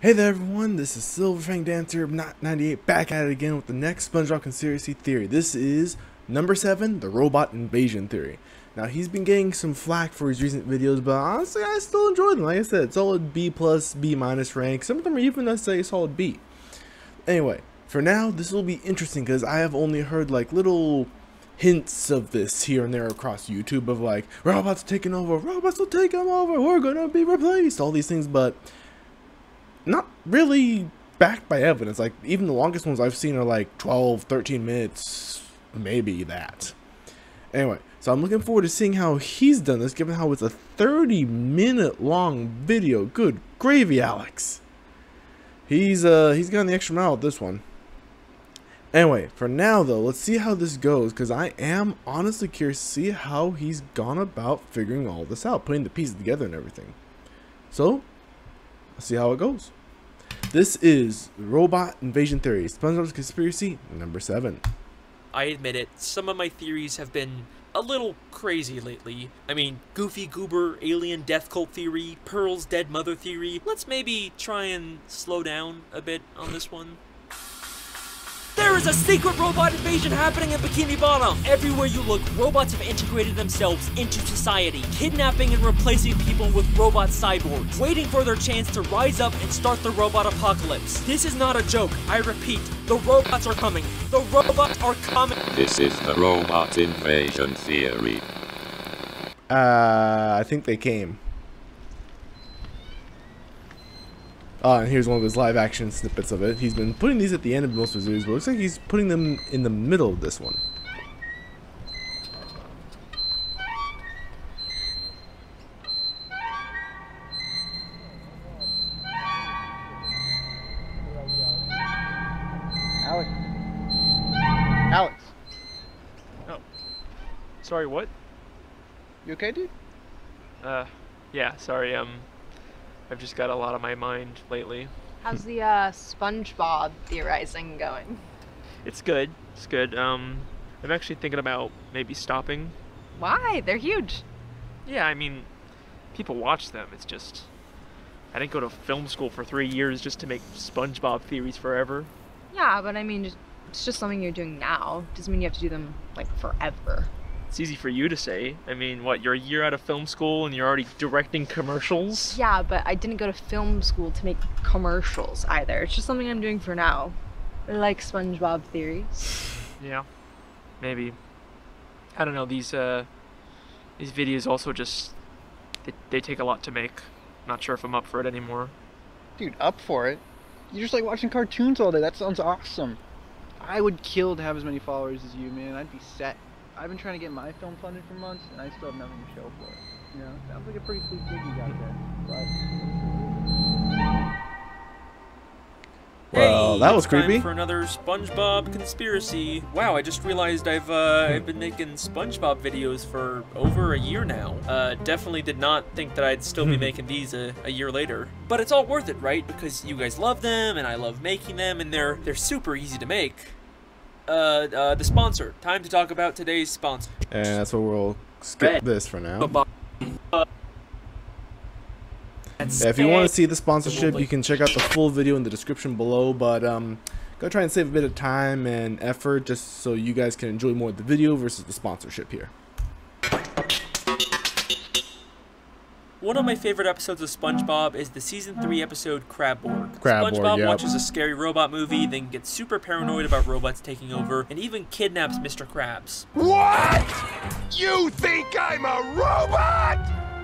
Hey there everyone, this is Silverfang Dancer 98 back at it again with the next Spongebob conspiracy theory. This is number 7, the robot invasion theory. Now he's been getting some flack for his recent videos, but honestly I still enjoy them. Like I said, solid B+, B- rank. Some of them are even, let's say, solid B. Anyway, for now this will be interesting because I have only heard like little hints of this here and there across YouTube of like, robots taking over, robots will take them over, we're gonna be replaced, all these things, but not really backed by evidence. Like, even the longest ones I've seen are like 12, 13 minutes, maybe that. Anyway, so I'm looking forward to seeing how he's done this, given how it's a 30-minute long video. Good gravy, Alex. He's gone the extra mile with this one. Anyway, for now though, let's see how this goes, because I am honestly curious to see how he's gone about figuring all this out, putting the pieces together and everything. So, let's see how it goes. This is Robot Invasion Theory, Spongebob's Conspiracy number 7. I admit it, some of my theories have been a little crazy lately. I mean, Goofy Goober, Alien Death Cult Theory, Pearl's Dead Mother Theory. Let's maybe try and slow down a bit on this one. There is a secret robot invasion happening in Bikini Bottom! Everywhere you look, robots have integrated themselves into society, kidnapping and replacing people with robot cyborgs, waiting for their chance to rise up and start the robot apocalypse. This is not a joke, I repeat, the robots are coming. The robots are coming! This is the robot invasion theory. I think they came. And here's one of his live action snippets of it. He's been putting these at the end of most of his videos, but it looks like he's putting them in the middle of this one. Alex. Alex. Oh. Sorry, what? You okay, dude? Yeah, sorry, I've just got a lot on my mind lately. How's the Spongebob theorizing going? It's good. It's good. I'm actually thinking about maybe stopping. Why? They're huge. Yeah, I mean, people watch them. It's just, I didn't go to film school for 3 years just to make SpongeBob theories forever. Yeah, but I mean, it's just something you're doing now. Doesn't mean you have to do them, like, forever. It's easy for you to say. I mean, what, you're a year out of film school and you're already directing commercials? Yeah, but I didn't go to film school to make commercials either. It's just something I'm doing for now. I like SpongeBob theories. Yeah, maybe. I don't know, these videos also just, they take a lot to make. Not sure if I'm up for it anymore. Dude, up for it? You just like watching cartoons all day. That sounds awesome. I would kill to have as many followers as you, man. I'd be set. I've been trying to get my film funded for months, and I still have nothing to show for it. You know, sounds like a pretty sweet gig you got there. But Well, hey, that was it's time creepy. for another SpongeBob conspiracy. Wow, I just realized I've been making SpongeBob videos for over a year now. Definitely did not think that I'd still be making these a year later. But it's all worth it, right? Because you guys love them, and I love making them, and they're super easy to make. The sponsor. Time to talk about today's sponsor. And that's where we'll skip this for now. Yeah, if you want to see the sponsorship, you can check out the full video in the description below, but go try and save a bit of time and effort just so you guys can enjoy more of the video versus the sponsorship here. One of my favorite episodes of SpongeBob is the Season 3 episode Crabborg. Crabborg, SpongeBob yep. watches a scary robot movie, then gets super paranoid about robots taking over, and even kidnaps Mr.Krabs. What? You think I'm a robot?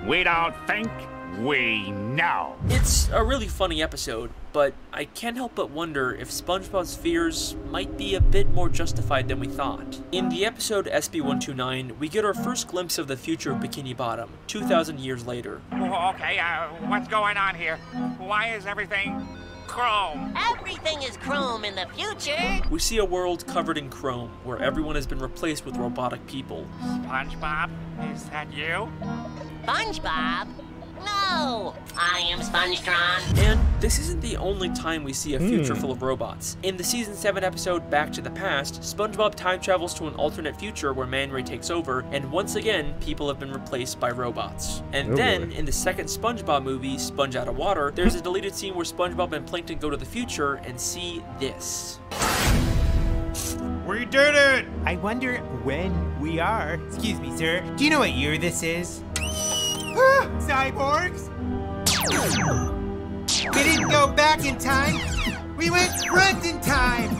We don't think, we know. It's a really funny episode, but I can't help but wonder if SpongeBob's fears might be a bit more justified than we thought. In the episode SB129, we get our first glimpse of the future of Bikini Bottom, 2,000 years later. Okay, what's going on here? Why is everything chrome? Everything is chrome in the future. We see a world covered in chrome, where everyone has been replaced with robotic people. SpongeBob, is that you? SpongeBob? No, I am SpongeTron. And this isn't the only time we see a future full of robots. In the Season 7 episode Back to the Past, SpongeBob time travels to an alternate future where Man Ray takes over, and once again, people have been replaced by robots. And then, in the second SpongeBob movie, Sponge Out of Water, there's a deleted scene where SpongeBob and Plankton go to the future and see this. We did it! I wonder when we are. Excuse me, sir. Do you know what year this is? Cyborgs! We didn't go back in time. We went front in time.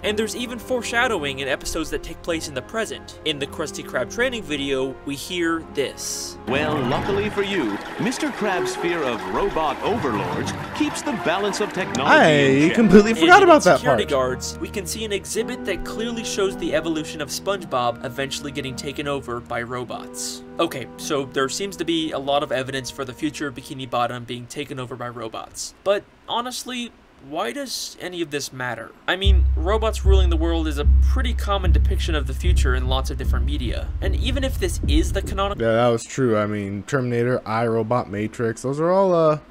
And there's even foreshadowing in episodes that take place in the present. In the Krusty Krab training video, we hear this. Well, luckily for you, Mr. Krabs' fear of robot overlords keeps the balance of technology in check. Completely forgot about that part. Security guards, we can see an exhibit that clearly shows the evolution of SpongeBob eventually getting taken over by robots. Okay, so there seems to be a lot of evidence for the future Bikini Bottom being taken over by robots. But honestly, why does any of this matter? I mean, robots ruling the world is a pretty common depiction of the future in lots of different media. And even if this is the canonical— Yeah, that was true. I mean, Terminator, iRobot, Matrix, those are all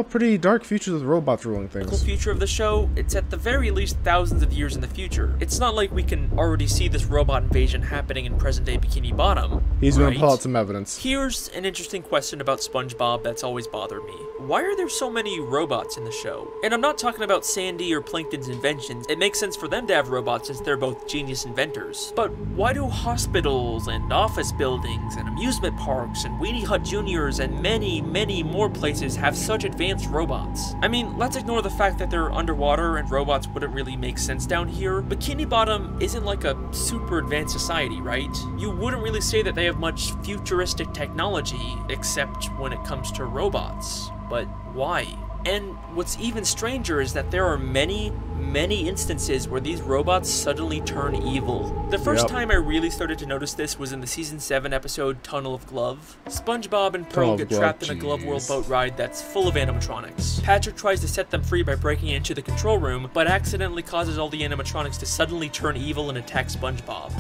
pretty dark futures with robots ruling things. Future of the show, it's at the very least thousands of years in the future. It's not like we can already see this robot invasion happening in present-day Bikini Bottom. He's gonna pull out some evidence. Here's an interesting question about SpongeBob that's always bothered me. Why are there so many robots in the show? And I'm not talking about Sandy or Plankton's inventions. It makes sense for them to have robots since they're both genius inventors. But why do hospitals and office buildings and amusement parks and Weenie Hut Juniors and many, many more places have such advanced robots? I mean, let's ignore the fact that they're underwater and robots wouldn't really make sense down here. Bikini Bottom isn't like a super advanced society, right? You wouldn't really say that they have much futuristic technology, except when it comes to robots. But why? And what's even stranger is that there are many, many instances where these robots suddenly turn evil. The first time I really started to notice this was in the Season 7 episode Tunnel of Glove. SpongeBob and Pearl get trapped in a Glove World boat ride that's full of animatronics. Patrick tries to set them free by breaking into the control room, but accidentally causes all the animatronics to suddenly turn evil and attack SpongeBob.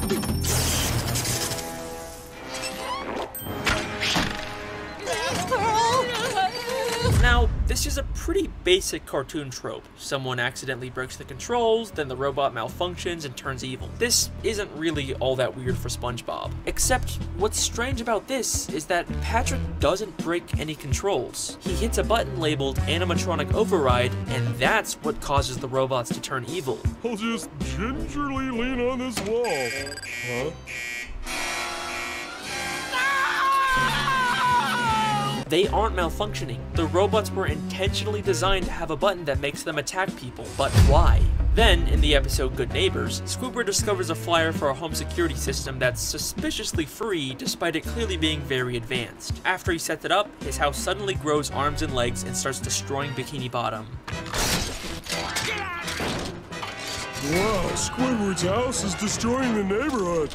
Now, this is a pretty basic cartoon trope. Someone accidentally breaks the controls, then the robot malfunctions and turns evil. This isn't really all that weird for SpongeBob. Except, what's strange about this is that Patrick doesn't break any controls. He hits a button labeled Animatronic Override, and that's what causes the robots to turn evil. I'll just gingerly lean on this wall. Huh? They aren't malfunctioning. The robots were intentionally designed to have a button that makes them attack people, but why? Then, in the episode Good Neighbors, Squidward discovers a flyer for a home security system that's suspiciously free despite it clearly being very advanced. After he sets it up, his house suddenly grows arms and legs and starts destroying Bikini Bottom. Wow, Squidward's house is destroying the neighborhood.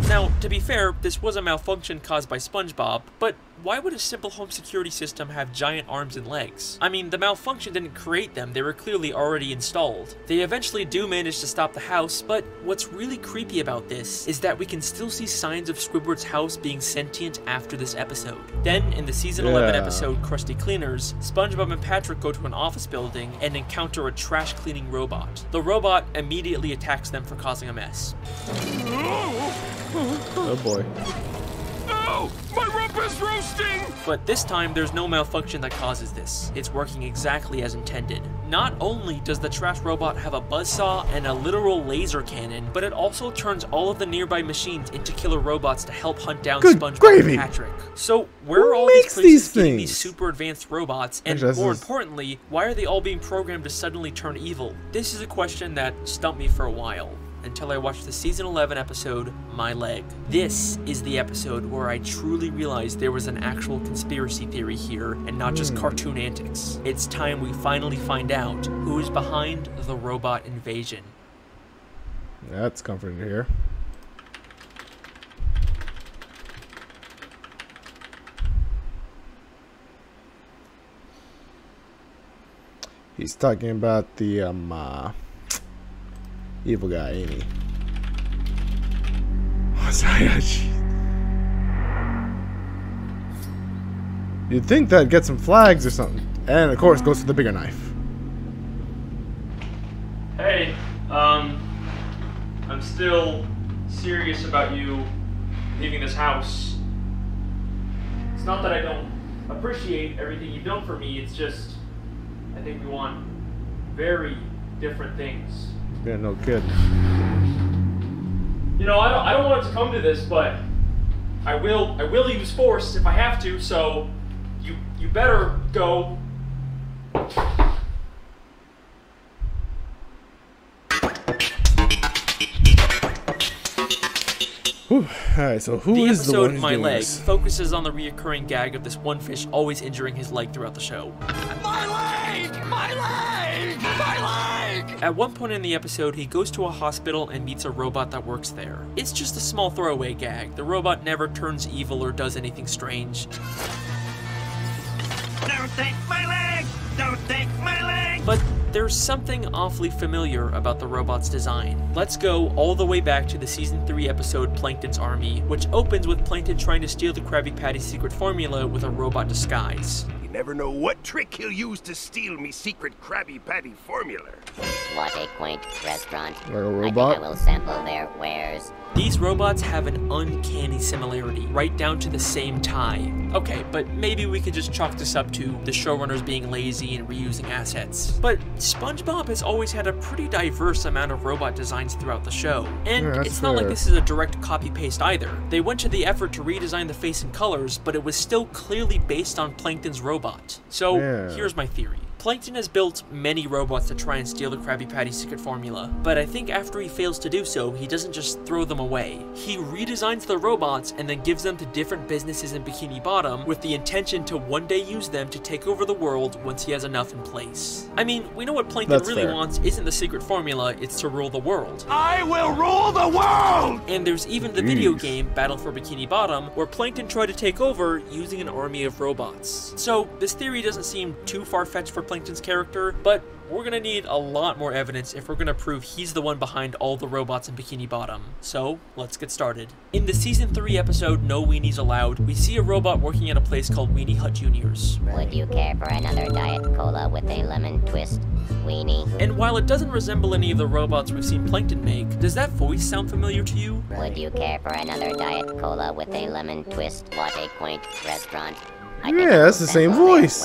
Now, to be fair, this was a malfunction caused by SpongeBob, but why would a simple home security system have giant arms and legs? I mean, the malfunction didn't create them, they were clearly already installed. They eventually do manage to stop the house, but what's really creepy about this is that we can still see signs of Squidward's house being sentient after this episode. Then, in the Season 11 episode Krusty Cleaners, SpongeBob and Patrick go to an office building and encounter a trash cleaning robot. The robot immediately attacks them for causing a mess. Oh boy. Oh, my rump is roasting! But this time, there's no malfunction that causes this. It's working exactly as intended. Not only does the trash robot have a buzzsaw and a literal laser cannon, but it also turns all of the nearby machines into killer robots to help hunt down SpongeBob and Patrick. So where are all these places getting these super advanced robots? And more importantly, why are they all being programmed to suddenly turn evil? This is a question that stumped me for a while, until I watched the Season 11 episode, My Leg. This is the episode where I truly realized there was an actual conspiracy theory here, and not just cartoon antics. It's time we finally find out who is behind the robot invasion. That's comforting to hear. He's talking about the, evil guy, ain't he? Oh, sorry. You'd think that'd get some flags or something. And of course, goes to the bigger knife. Hey, I'm still serious about you leaving this house. It's not that I don't appreciate everything you've done for me, it's just I think we want very different things. Yeah, no kidding. You know, I don't want it to come to this, but I will use force if I have to, so you better go. Alright, so who is the one who's My doing Leg this? focuses on the reoccurring gag of this one fish always injuring his leg throughout the show. My leg! My leg! My leg! At one point in the episode, he goes to a hospital and meets a robot that works there. It's just a small throwaway gag. The robot never turns evil or does anything strange. Don't take my leg! Don't take my leg! But there's something awfully familiar about the robot's design. Let's go all the way back to the Season 3 episode Plankton's Army, which opens with Plankton trying to steal the Krabby Patty's secret formula with a robot disguise. You never know what trick he'll use to steal me secret Krabby Patty formula. What a quaint restaurant. Like a robot? I think I will sample their wares. These robots have an uncanny similarity, right down to the same tie. Okay, but maybe we could just chalk this up to the showrunners being lazy and reusing assets. But SpongeBob has always had a pretty diverse amount of robot designs throughout the show. And Yeah, it's not like this is a direct copy-paste either. They went to the effort to redesign the face and colors, but it was still clearly based on Plankton's robot. So here's my theory. Plankton has built many robots to try and steal the Krabby Patty's secret formula, but I think after he fails to do so, he doesn't just throw them away. He redesigns the robots and then gives them to different businesses in Bikini Bottom with the intention to one day use them to take over the world once he has enough in place. I mean, we know what Plankton really wants isn't the secret formula, it's to rule the world. I will rule the world! And there's even the video game, Battle for Bikini Bottom, where Plankton tried to take over using an army of robots. So this theory doesn't seem too far-fetched for Plankton's character, but we're gonna need a lot more evidence if we're gonna prove he's the one behind all the robots in Bikini Bottom. So, let's get started. In the Season 3 episode, No Weenies Allowed, we see a robot working at a place called Weenie Hut Juniors. Would you care for another Diet Cola with a lemon twist, Weenie? And while it doesn't resemble any of the robots we've seen Plankton make, does that voice sound familiar to you? Would you care for another Diet Cola with a lemon twist? What a quaint restaurant. Yeah, that's the same voice.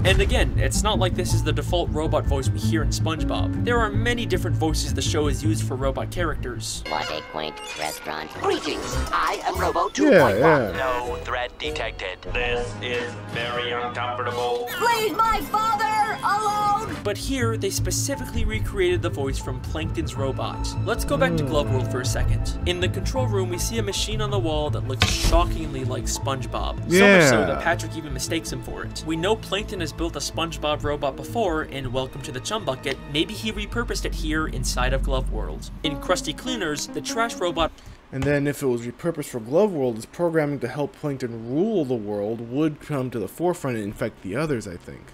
And again, it's not like this is the default robot voice we hear in SpongeBob. There are many different voices the show has used for robot characters. What a quaint restaurant. Greetings, I am Robo 2.1. No threat detected. This is very uncomfortable. Leave my father alone! But here, they specifically recreated the voice from Plankton's robot. Let's go back to Glove World for a second. In the control room, we see a machine on the wall that looks shockingly like SpongeBob. So much so that Patrick even mistakes him for it. We know Plankton has built a SpongeBob robot before in Welcome to the Chum Bucket. Maybe he repurposed it here inside of Glove World. In Krusty Cleaners, the trash robot... And then if it was repurposed for Glove World, its programming to help Plankton rule the world would come to the forefront and infect the others, I think.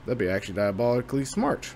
That'd be actually diabolically smart.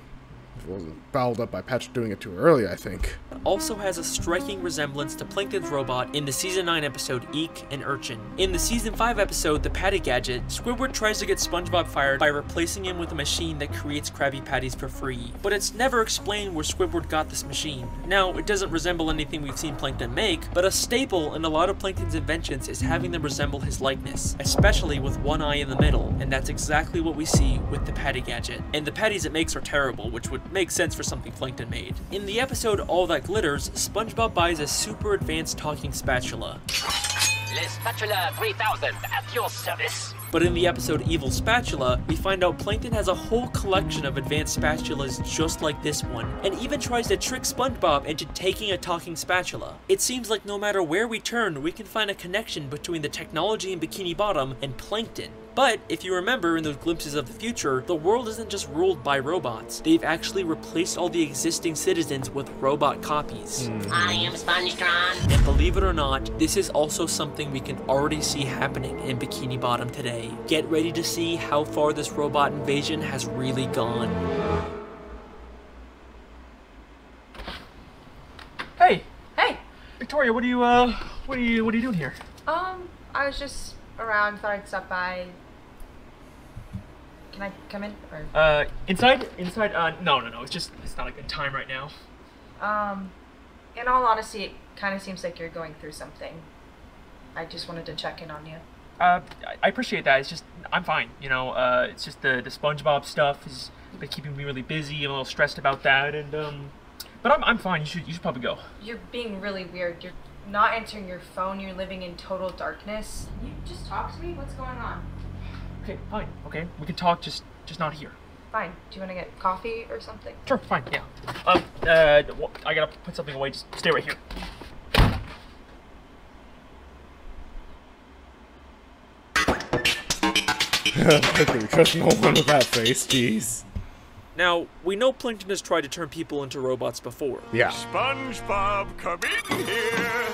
If it wasn't fouled up by Patrick doing it too early, I think. Also has a striking resemblance to Plankton's robot in the Season 9 episode Eek and Urchin. In the Season 5 episode The Patty Gadget, Squidward tries to get SpongeBob fired by replacing him with a machine that creates Krabby Patties for free. But it's never explained where Squidward got this machine. Now, it doesn't resemble anything we've seen Plankton make, but a staple in a lot of Plankton's inventions is having them resemble his likeness, especially with one eye in the middle, and that's exactly what we see with the Patty Gadget. And the patties it makes are terrible, which would make sense for something Plankton made. In the episode All That Glitters, SpongeBob buys a super advanced talking spatula. Le Spatula 3000 at your service. But in the episode Evil Spatula, we find out Plankton has a whole collection of advanced spatulas just like this one, and even tries to trick SpongeBob into taking a talking spatula. It seems like no matter where we turn, we can find a connection between the technology in Bikini Bottom and Plankton. But if you remember in those glimpses of the future, the world isn't just ruled by robots. They've actually replaced all the existing citizens with robot copies. I am SpongeTron. And believe it or not, this is also something we can already see happening in Bikini Bottom today. Get ready to see how far this robot invasion has really gone. Hey! Hey! Victoria, what are you doing here? I was just around. Thought I'd stop by. Can I come in? Or? Inside? No. It's not a good time right now. In all honesty, it kind of seems like you're going through something. I just wanted to check in on you. I appreciate that. It's just, I'm fine. You know, it's just the Spongebob stuff has been keeping me really busy. I'm a little stressed about that, and, but I'm fine. You should probably go. You're being really weird. You're not answering your phone. You're living in total darkness. Can you just talk to me? What's going on? Okay, fine. Okay, we can talk, just not here. Fine. Do you want to get coffee or something? Sure, fine, yeah. I gotta put something away. Just stay right here. Okay, trust no one with that face, jeez. Now, we know Plankton has tried to turn people into robots before. Yeah. SpongeBob, come in here.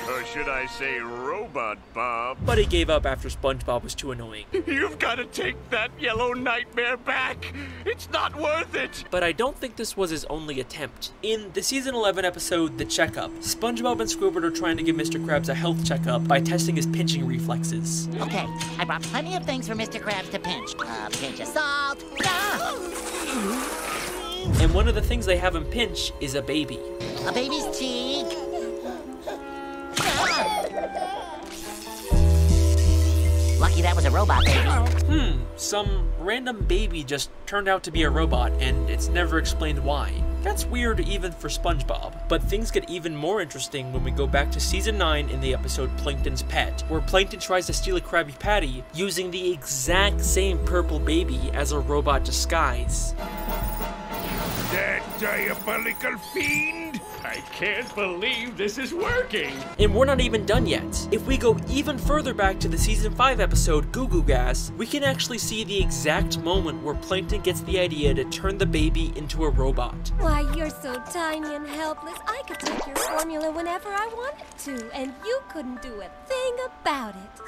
Or should I say Robot Bob? But he gave up after SpongeBob was too annoying. You've got to take that yellow nightmare back. It's not worth it. But I don't think this was his only attempt. In the season 11 episode, The Checkup, SpongeBob and Squidward are trying to give Mr. Krabs a health checkup by testing his pinching reflexes. Okay, I brought plenty of things for Mr. Krabs to pinch. A pinch of salt. And one of the things they have him pinch is a baby. A baby's cheek. Lucky that was a robot baby. Some random baby just turned out to be a robot, and it's never explained why. That's weird even for SpongeBob. But things get even more interesting when we go back to season 9 in the episode Plankton's Pet, where Plankton tries to steal a Krabby Patty using the exact same purple baby as a robot disguise. That diabolical fiend! I can't believe this is working! And we're not even done yet. If we go even further back to the season 5 episode Goo Goo Gas, we can actually see the exact moment where Plankton gets the idea to turn the baby into a robot. Why, you're so tiny and helpless, I could take your formula whenever I wanted to, and you couldn't do a thing about it.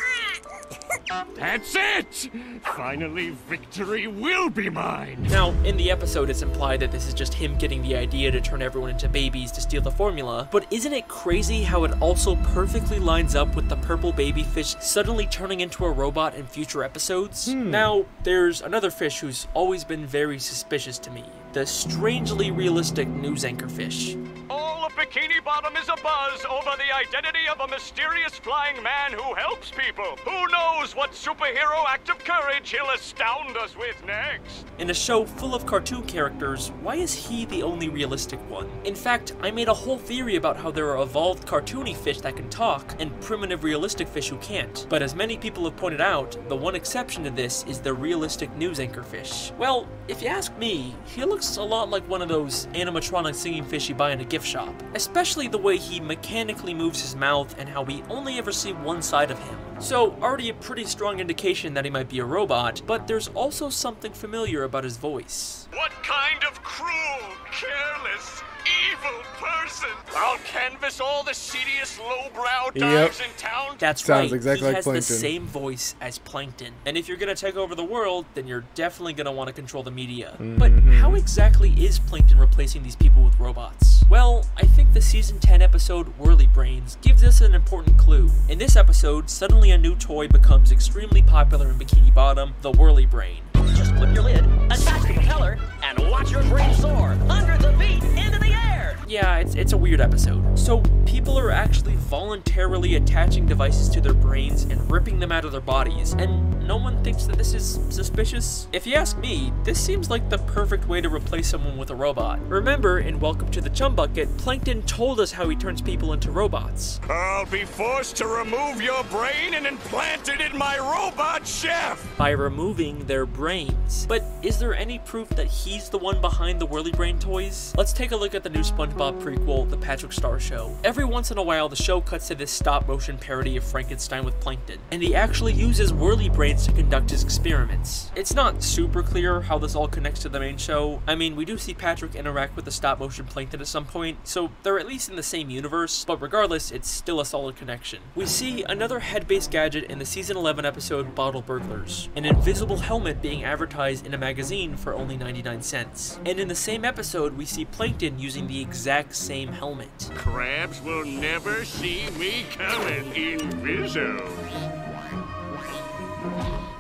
That's it! Finally, victory will be mine! Now, in the episode, it's implied that this is just him getting the idea to turn everyone into babies to steal the formula, but isn't it crazy how it also perfectly lines up with the purple baby fish suddenly turning into a robot in future episodes? Now, there's another fish who's always been very suspicious to me, the strangely realistic news anchor fish. All of Bikini Bottom is abuzz over the identity of a mysterious flying man who helps people. Who knows what superhero act of courage he'll astound us with next? In a show full of cartoon characters, why is he the only realistic one? In fact, I made a whole theory about how there are evolved cartoony fish that can talk, and primitive realistic fish who can't. But as many people have pointed out, the one exception to this is the realistic news anchor fish. Well, if you ask me, he looks a lot like one of those animatronic singing fish you buy in a gift shop. Especially the way he mechanically moves his mouth and how we only ever see one side of him. So, already a pretty strong indication that he might be a robot, but there's also something familiar about his voice. What kind of cruel, careless, evil person? I'll canvass all the seediest lowbrow dives in town. That's Sounds right, exactly he like has Plankton. the same voice as Plankton. And if you're gonna take over the world, then you're definitely gonna want to control the media. But how exactly is Plankton replacing these people with robots? Well, I think the season 10 episode Whirly Brains gives us an important clue. In this episode, suddenly a new toy becomes extremely popular in Bikini Bottom, the Whirly Brain. Just flip your lid, attach the propeller, and watch your brain soar hundreds of feet into the air! Yeah, it's a weird episode. So people are actually voluntarily attaching devices to their brains and ripping them out of their bodies, and no one thinks that this is suspicious? If you ask me, this seems like the perfect way to replace someone with a robot. Remember, in Welcome to the Chum Bucket, Plankton told us how he turns people into robots. I'll be forced to remove your brain and implant it in my robot chef! By removing their brains. But is there any proof that he's the one behind the Whirly Brain toys? Let's take a look at the new SpongeBob prequel, The Patrick Star Show. Every once in a while, the show cuts to this stop-motion parody of Frankenstein with Plankton, and he actually uses Whirly Brains to conduct his experiments. It's not super clear how this all connects to the main show. I mean, we do see Patrick interact with the stop-motion Plankton at some point, so they're at least in the same universe, but regardless, it's still a solid connection. We see another head-based gadget in the season 11 episode Bottle Burglars, an invisible helmet being advertised in a magazine for only 99 cents. And in the same episode, we see Plankton using the exact exact same helmet. Krabs will never see me coming in Vizzos.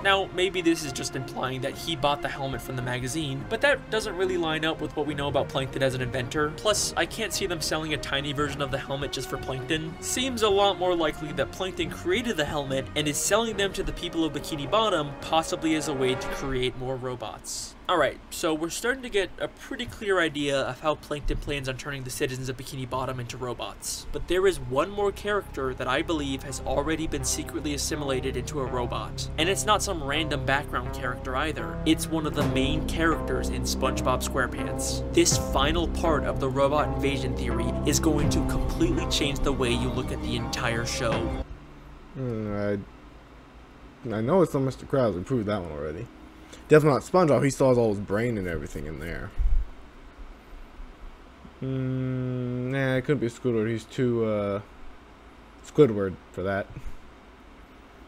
Now, maybe this is just implying that he bought the helmet from the magazine, but that doesn't really line up with what we know about Plankton as an inventor. Plus, I can't see them selling a tiny version of the helmet just for Plankton. Seems a lot more likely that Plankton created the helmet and is selling them to the people of Bikini Bottom, possibly as a way to create more robots. Alright, so we're starting to get a pretty clear idea of how Plankton plans on turning the citizens of Bikini Bottom into robots. But there is one more character that I believe has already been secretly assimilated into a robot. And it's not some random background character either. It's one of the main characters in SpongeBob SquarePants. This final part of the robot invasion theory is going to completely change the way you look at the entire show. I know it's not Mr.Krabs. We proved that one already. Definitely not SpongeBob. He still has all his brain and everything in there. Nah, it couldn't be Squidward. He's too Squidward for that.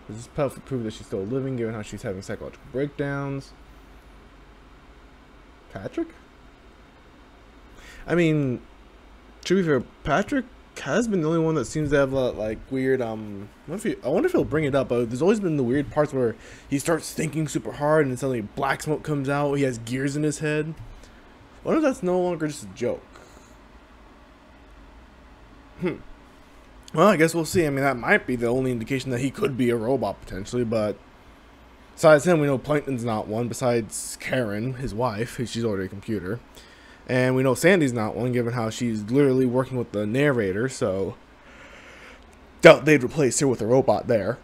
This is powerful proof that she's still living, given how she's having psychological breakdowns. Patrick? I mean, to be fair, Patrick has been the only one that seems to have like weird I wonder if he'll bring it up, but there's always been the weird parts where he starts thinking super hard and then suddenly black smoke comes out. He has gears in his head. I wonder if that's no longer just a joke. Well, I guess we'll see. I mean, that might be the only indication that he could be a robot potentially, but besides him, we know Plankton's not one, besides Karen, his wife, she's already a computer. And we know Sandy's not one, given how she's literally working with the narrator, so doubt they'd replace her with a robot there.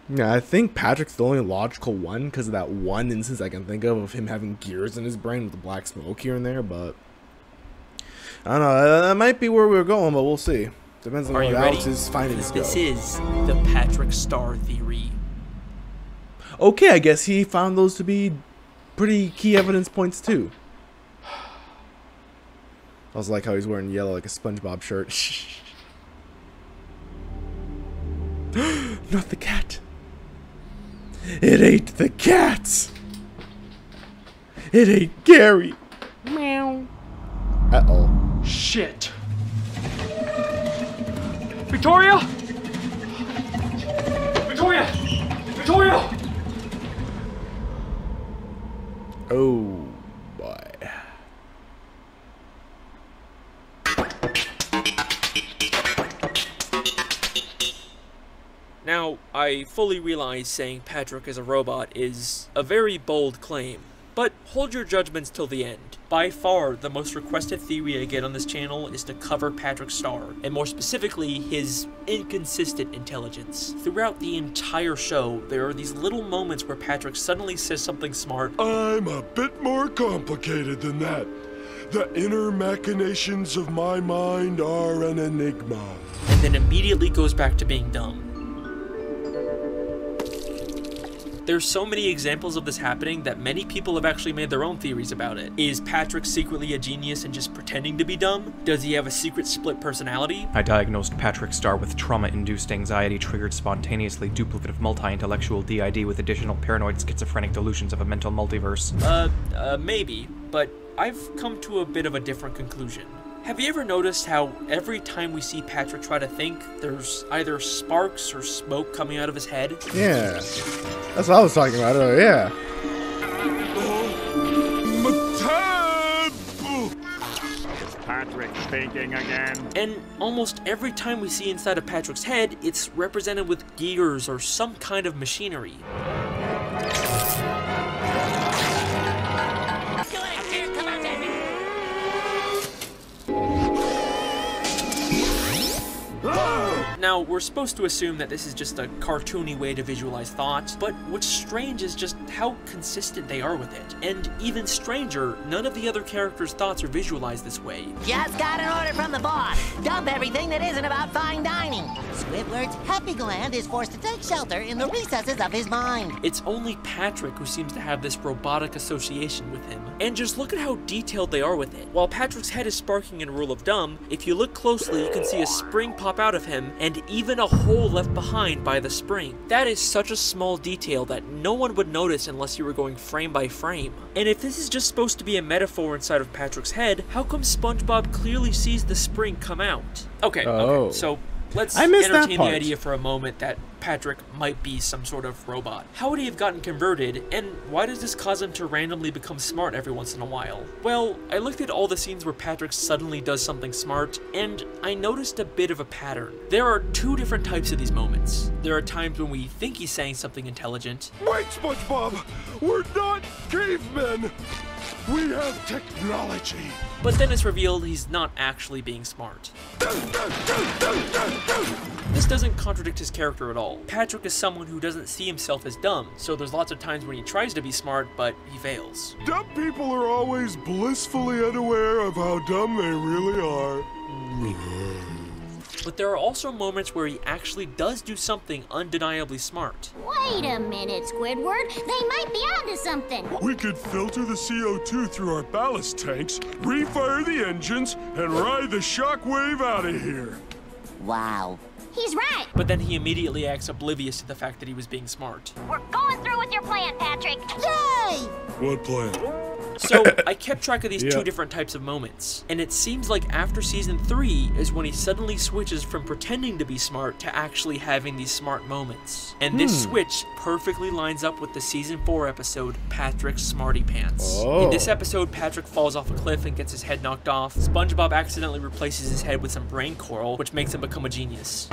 Yeah, I think Patrick's the only logical one because of that one instance I can think of him having gears in his brain with the black smoke here and there, but I don't know, that might be where we're going, but we'll see. Depends on what Alex's findings go. This is the Patrick Star theory. Okay, I guess he found those to be pretty key evidence points too. I also like how he's wearing yellow like a SpongeBob shirt. Not the cat. It ain't the cat. It ain't Gary. Meow. Uh-oh. Shit. Victoria! Victoria! Victoria! Oh boy. Now, I fully realize saying Patrick is a robot is a very bold claim, but hold your judgments till the end. By far, the most requested theory I get on this channel is to cover Patrick Star, and more specifically, his inconsistent intelligence. Throughout the entire show, there are these little moments where Patrick suddenly says something smart. I'm a bit more complicated than that. The inner machinations of my mind are an enigma. And then immediately goes back to being dumb. There's so many examples of this happening that many people have actually made their own theories about it. Is Patrick secretly a genius and just pretending to be dumb? Does he have a secret split personality? I diagnosed Patrick Star with trauma-induced anxiety triggered spontaneously duplicative multi-intellectual DID with additional paranoid schizophrenic delusions of a mental multiverse. Maybe, but I've come to a bit of a different conclusion. Have you ever noticed how every time we see Patrick try to think, there's either sparks or smoke coming out of his head? Yeah, that's what I was talking about earlier, yeah. Is Patrick thinking again? And almost every time we see inside of Patrick's head, it's represented with gears or some kind of machinery. Now, we're supposed to assume that this is just a cartoony way to visualize thoughts, but what's strange is just how consistent they are with it. And even stranger, none of the other characters' thoughts are visualized this way. Just got an order from the boss. Dump everything that isn't about fine dining. Squidward's happy gland is forced to take shelter in the recesses of his mind. It's only Patrick who seems to have this robotic association with him. And just look at how detailed they are with it. While Patrick's head is sparking in Rule of Dumb, if you look closely, you can see a spring pop out of him, and even a hole left behind by the spring. That is such a small detail that no one would notice unless you were going frame by frame. And if this is just supposed to be a metaphor inside of Patrick's head, how come SpongeBob clearly sees the spring come out? Okay, so let's entertain the idea for a moment that Patrick might be some sort of robot. How would he have gotten converted, and why does this cause him to randomly become smart every once in a while? Well, I looked at all the scenes where Patrick suddenly does something smart, and I noticed a bit of a pattern. There are two different types of these moments. There are times when we think he's saying something intelligent. Wait, SpongeBob! We're not cavemen! We have technology! But then it's revealed he's not actually being smart. This doesn't contradict his character at all. Patrick is someone who doesn't see himself as dumb, so there's lots of times when he tries to be smart, but he fails. Dumb people are always blissfully unaware of how dumb they really are. But there are also moments where he actually does do something undeniably smart. Wait a minute, Squidward. They might be onto something. We could filter the CO2 through our ballast tanks, refire the engines, and ride the shockwave out of here. Wow. He's right. But then he immediately acts oblivious to the fact that he was being smart. We're going through with your plan, Patrick. Yay! What plan? So, I kept track of these two different types of moments, and it seems like after Season 3 is when he suddenly switches from pretending to be smart to actually having these smart moments. And this switch perfectly lines up with the Season 4 episode, Patrick's Smarty Pants. In this episode, Patrick falls off a cliff and gets his head knocked off. SpongeBob accidentally replaces his head with some brain coral, which makes him become a genius.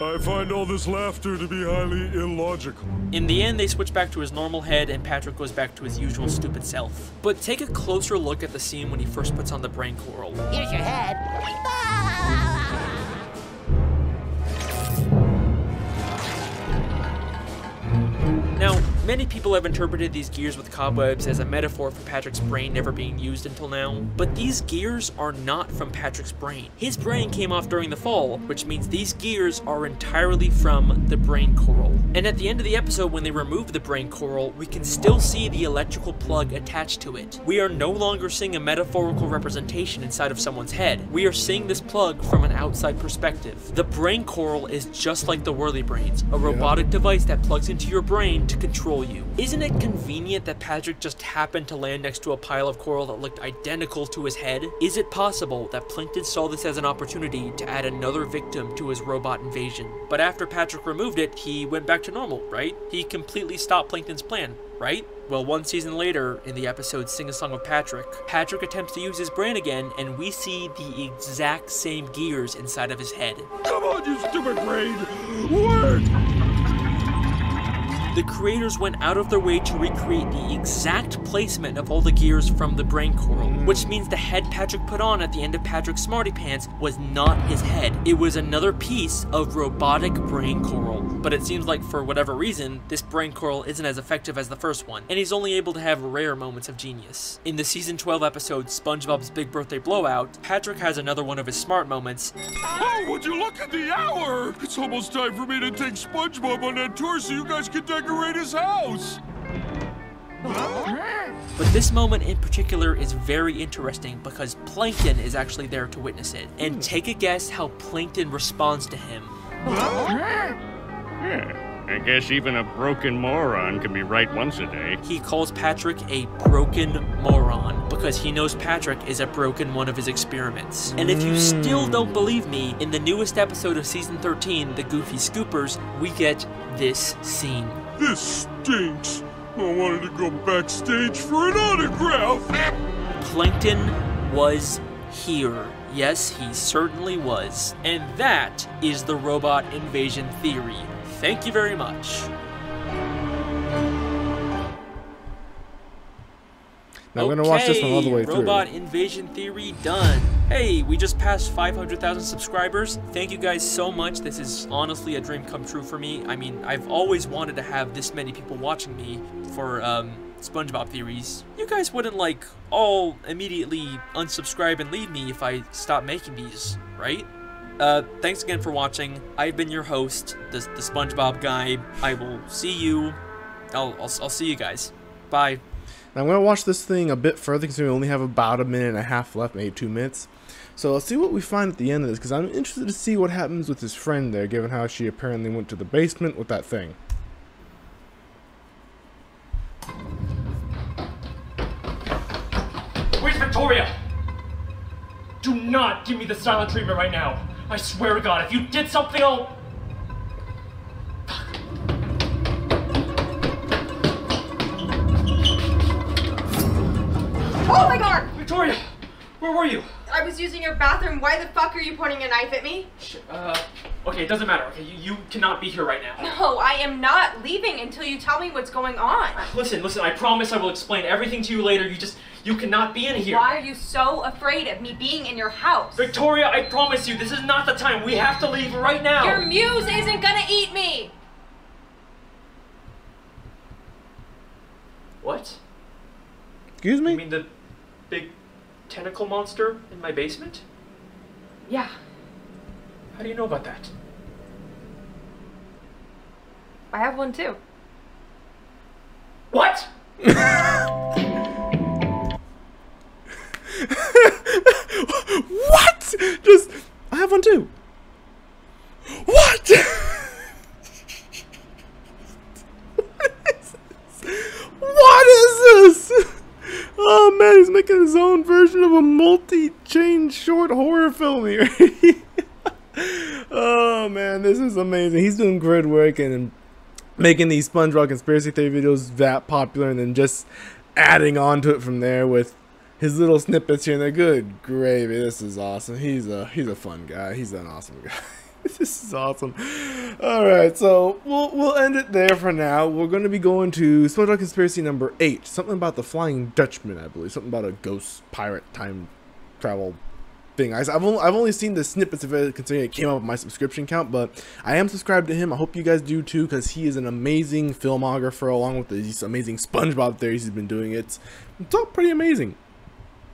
I find all this laughter to be highly illogical. In the end, they switch back to his normal head and Patrick goes back to his usual stupid self. But take a closer look at the scene when he first puts on the brain coral. Here's your head. Now, many people have interpreted these gears with cobwebs as a metaphor for Patrick's brain never being used until now, but these gears are not from Patrick's brain. His brain came off during the fall, which means these gears are entirely from the brain coral. And at the end of the episode, when they remove the brain coral, we can still see the electrical plug attached to it. We are no longer seeing a metaphorical representation inside of someone's head. We are seeing this plug from an outside perspective. The brain coral is just like the Whirly Brains, a robotic device that plugs into your brain to control you. Isn't it convenient that Patrick just happened to land next to a pile of coral that looked identical to his head? Is it possible that Plankton saw this as an opportunity to add another victim to his robot invasion? But after Patrick removed it, he went back to normal, right? He completely stopped Plankton's plan, right? Well, one season later, in the episode Sing a Song of Patrick, Patrick attempts to use his brain again, and we see the exact same gears inside of his head. Come on, you stupid brain! Work! The creators went out of their way to recreate the exact placement of all the gears from the brain coral, which means the head Patrick put on at the end of Patrick's Smarty Pants was not his head. It was another piece of robotic brain coral. But it seems like for whatever reason, this brain coral isn't as effective as the first one, and he's only able to have rare moments of genius. In the Season 12 episode, SpongeBob's Big Birthday Blowout, Patrick has another one of his smart moments. Oh, would you look at the hour? It's almost time for me to take SpongeBob on that tour so you guys can decorate his house. But this moment in particular is very interesting because Plankton is actually there to witness it. And take a guess how Plankton responds to him. I guess even a broken moron can be right once a day. He calls Patrick a broken moron because he knows Patrick is a broken one of his experiments. And if you still don't believe me, in the newest episode of Season 13, The Goofy Scoopers, we get this scene. This stinks. I wanted to go backstage for an autograph. Plankton was here. Yes, he certainly was. And that is the robot invasion theory. Thank you very much. Now I'm going to watch this one all the way through. Robot invasion theory done. Hey, we just passed 500,000 subscribers. Thank you guys so much. This is honestly a dream come true for me. I mean, I've always wanted to have this many people watching me for SpongeBob theories. You guys wouldn't like all immediately unsubscribe and leave me if I stopped making these, right? Thanks again for watching. I've been your host, the SpongeBob guy. I will see you. I'll see you guys. Bye. Now I'm going to watch this thing a bit further because we only have about a minute and a half left, maybe 2 minutes. So let's see what we find at the end of this, because I'm interested to see what happens with his friend there, given how she apparently went to the basement with that thing. Where's Victoria? Do not give me the silent treatment right now. I swear to God, if you did something, I'll... Oh my God! Victoria, where were you? I was using your bathroom. Why the fuck are you pointing a knife at me? Okay, it doesn't matter. Okay, you cannot be here right now. No, I am not leaving until you tell me what's going on. Listen, I promise I will explain everything to you later. You cannot be in here. Why are you so afraid of me being in your house? Victoria, I promise you, this is not the time. We have to leave right now. Your muse isn't gonna eat me. What? Excuse me? You mean the big tentacle monster in my basement? Yeah. How do you know about that? I have one too. What? What? Just, I have one too. What? What is this? Oh man, he's making his own version of a multi-chain short horror film here. Oh man, this is amazing. He's doing great work and making these SpongeBob conspiracy theory videos that popular, and then just adding on to it from there with his little snippets here and there. Good gravy, this is awesome. He's a fun guy. He's an awesome guy. This is awesome. Alright, so we'll end it there for now. We're going to be going to SpongeBob Conspiracy number 8. Something about the Flying Dutchman, I believe. Something about a ghost pirate time travel thing. I've only seen the snippets of it, considering it came up with my subscription count, but I am subscribed to him. I hope you guys do too, because he is an amazing filmographer, along with these amazing SpongeBob theories he's been doing. It's all pretty amazing.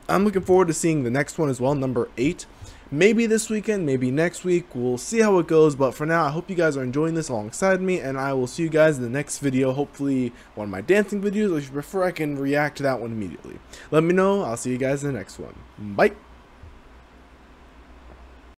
I'm looking forward to seeing the next one as well, number 8. Maybe this weekend, maybe next week. We'll see how it goes, but for now, I hope you guys are enjoying this alongside me, and I will see you guys in the next video, hopefully one of my dancing videos, or if you prefer, I can react to that one immediately. Let me know. I'll see you guys in the next one. Bye!